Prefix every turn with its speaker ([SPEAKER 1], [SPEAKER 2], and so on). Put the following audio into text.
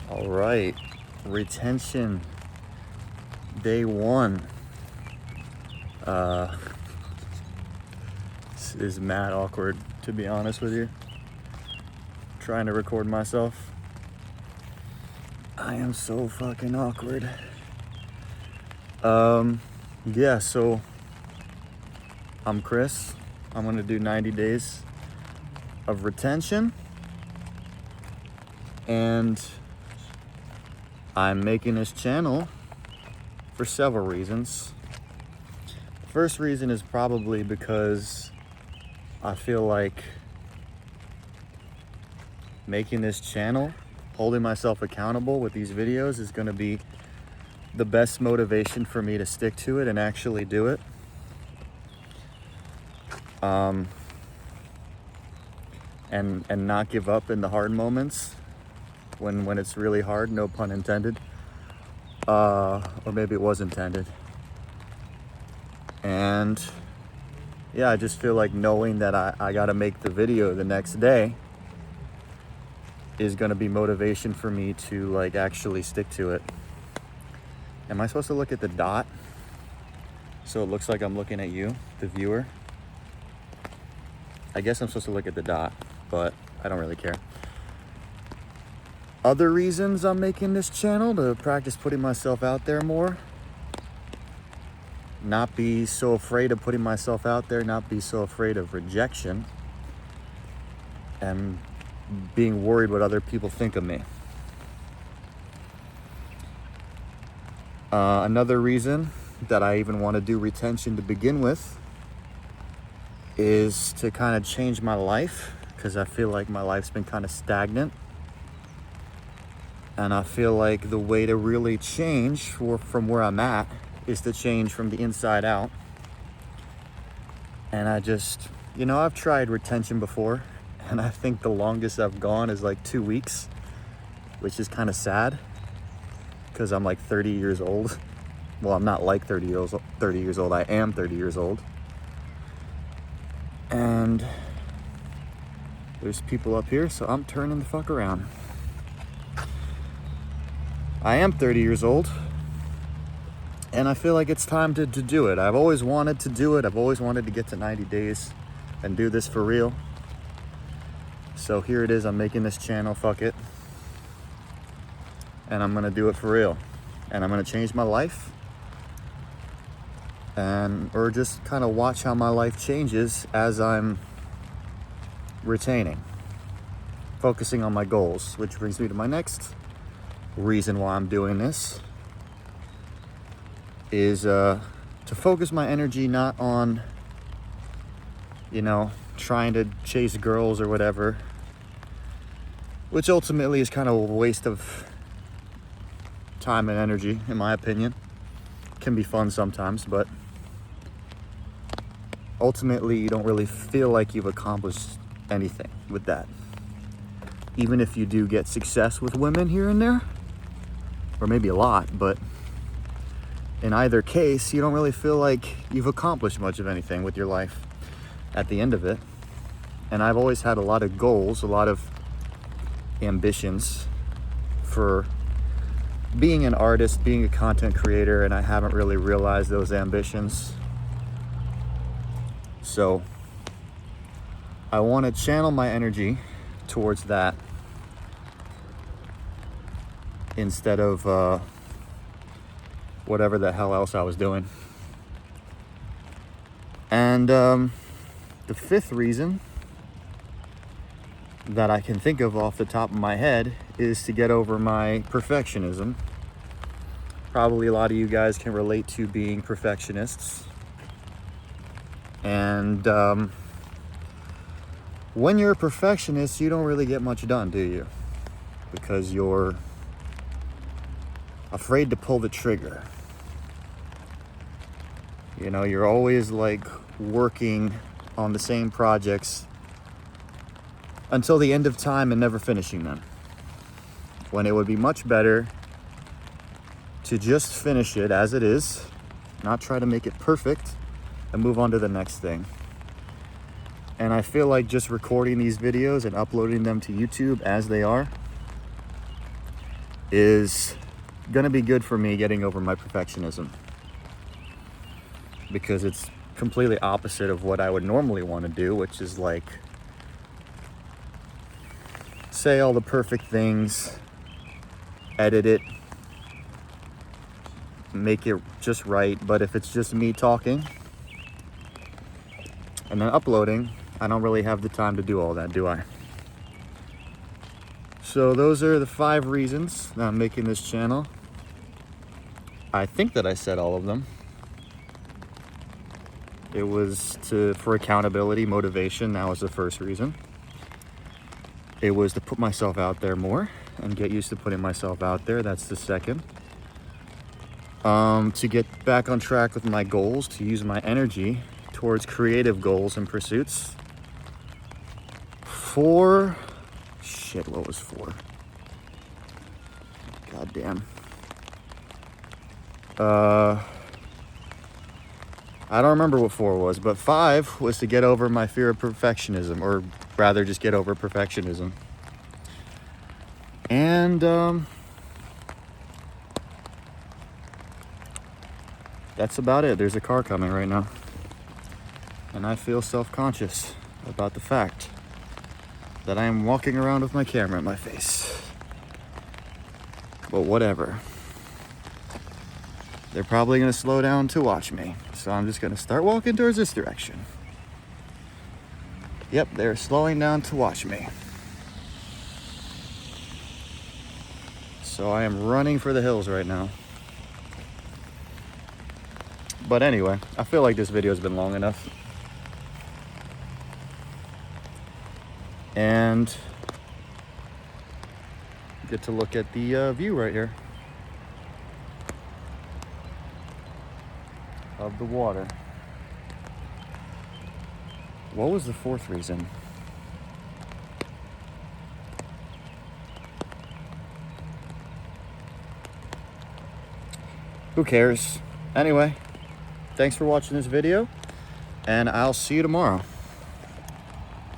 [SPEAKER 1] All right, retention, day one. This is mad awkward, to be honest with you. Trying to record myself. I am so fucking awkward. Yeah, so I'm Chris. I'm gonna do 90 days of retention. And I'm making this channel for several reasons. The first reason is probably because I feel like making this channel, holding myself accountable with these videos is gonna be the best motivation for me to stick to it and actually do it. And not give up in the hard moments when it's really hard, no pun intended. Or maybe it was intended. And yeah, I just feel like knowing that I gotta make the video the next day is gonna be motivation for me to like actually stick to it. Am I supposed to look at the dot so it looks like I'm looking at you, the viewer? I guess I'm supposed to look at the dot, but I don't really care. Other reasons I'm making this channel: to practice putting myself out there more, not be so afraid of putting myself out there, not be so afraid of rejection and being worried what other people think of me. Another reason that I even want to do retention to begin with is to kind of change my life, because I feel like my life's been kind of stagnant. And I feel like the way to really change from where I'm at is to change from the inside out. And I just, I've tried retention before, and I think the longest I've gone is like 2 weeks, which is kind of sad because I'm like 30 years old. Well, I'm not like 30 years old. I am 30 years old. And there's people up here, so I'm turning the fuck around. I am 30 years old, and I feel like it's time to do it. I've always wanted to do it. I've always wanted to get to 90 days and do this for real. So here it is. I'm making this channel, fuck it. And I'm gonna do it for real. And I'm gonna change my life. Or just kind of watch how my life changes as I'm retaining. Focusing on my goals, which brings me to my next reason why I'm doing this is to focus my energy not on trying to chase girls or whatever, which ultimately is kind of a waste of time and energy, in my opinion. Can be fun sometimes, but ultimately you don't really feel like you've accomplished anything with that. Even if you do get success with women here and there, or maybe a lot, but in either case, you don't really feel like you've accomplished much of anything with your life at the end of it. And I've always had a lot of goals, a lot of ambitions for being an artist, being a content creator, and I haven't really realized those ambitions. So I want to channel my energy towards that instead of whatever the hell else I was doing. And the fifth reason that I can think of off the top of my head is to get over my perfectionism. Probably a lot of you guys can relate to being perfectionists. And when you're a perfectionist, you don't really get much done, do you? Because you're afraid to pull the trigger. You're always like working on the same projects until the end of time and never finishing them. When it would be much better to just finish it as it is, not try to make it perfect, and move on to the next thing. And I feel like just recording these videos and uploading them to YouTube as they are is gonna be good for me getting over my perfectionism, because it's completely opposite of what I would normally want to do, which is like say all the perfect things, edit it, make it just right. But if it's just me talking and then uploading, I don't really have the time to do all that, do I? So those are the 5 reasons that I'm making this channel. I think that I said all of them. It was for accountability, motivation. That was the first reason. It was to put myself out there more and get used to putting myself out there. That's the second. To get back on track with my goals, to use my energy towards creative goals and pursuits. 4, shit, what was 4? God damn. I don't remember what 4 was, but 5 was to get over my fear of perfectionism, or rather just get over perfectionism. And that's about it. There's a car coming right now, and I feel self-conscious about the fact that I am walking around with my camera in my face. But whatever. They're probably going to slow down to watch me, so I'm just going to start walking towards this direction. Yep, they're slowing down to watch me. So I am running for the hills right now. But anyway, I feel like this video has been long enough. And get to look at the view right here of the water. What was the 4th reason? Who cares? Anyway, thanks for watching this video, and I'll see you tomorrow.